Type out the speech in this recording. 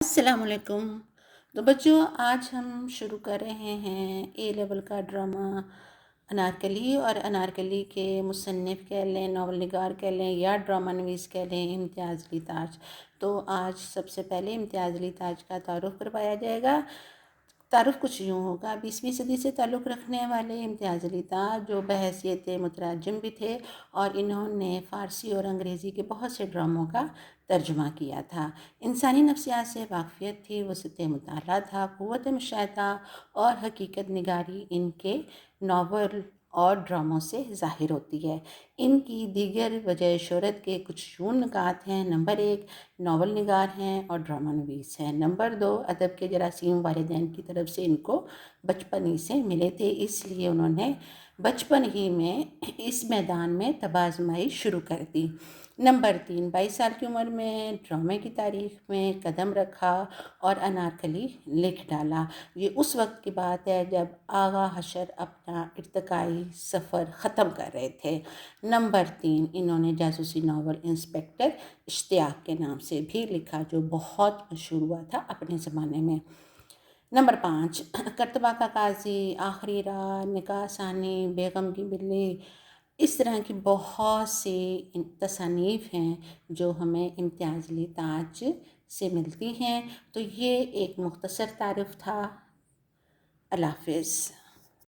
السلام علیکم۔ تو بچوں، آج ہم شروع کر رہے ہیں اے لیول کا ڈرامہ انارکلی، اور انارکلی کے مصنف کہہ لیں، ناول نگار کہہ لیں، یا ڈرامہ نویس کہہ لیں، امتیاز علی تاج۔ تو آج سب سے پہلے امتیاز علی تاج کا تعارف کروایا جائے گا۔ تعارف کچھ یوں ہوگا: 20ویں صدی سے تعلق رکھنے والے امتیاز علی تاج، جو بحیثیت مترجم بھی تھے، اور انہوں نے فارسی اور انگریزی کے بہت سے ڈراموں کا ترجمہ کیا تھا۔ انسانی نفسیات سے واقفیت تھی، وسعت مطالعہ تھا، قوت مشاہدہ اور حقیقت نگاری ان کے ناول اور ڈراموں سے ظاہر ہوتی ہے۔ ان کی دیگر وجہ شہرت کے کچھ یوں نکات ہیں: نمبر 1، ناول نگار ہیں اور ڈرامہ نویس ہیں۔ نمبر 2، ادب کے جراثیم والدین کی طرف سے ان کو بچپن ہی سے ملے تھے، اس لیے انہوں نے بچپن ہی میں اس میدان میں طب آزمائی شروع کر دی۔ نمبر 3، 22 سال کی عمر میں ڈرامے کی تاریخ میں قدم رکھا اور انارکلی لکھ ڈالا۔ یہ اس وقت کی بات ہے جب آغا حشر اپنا ارتقائی سفر ختم کر رہے تھے۔ نمبر 3، انہوں نے جاسوسی ناول انسپکٹر اشتیاق کے نام سے بھی لکھا، جو بہت مشہور ہوا تھا اپنے زمانے میں۔ نمبر 5، کرتبہ کا قاضی، آخری راہ، نکاح ثانی، بیگم کی بلی، اس طرح کی بہت سی تصانیف ہیں جو ہمیں امتیاز علی تاج سے ملتی ہیں۔ تو یہ ایک مختصر تعارف تھا۔ اللہ حافظ۔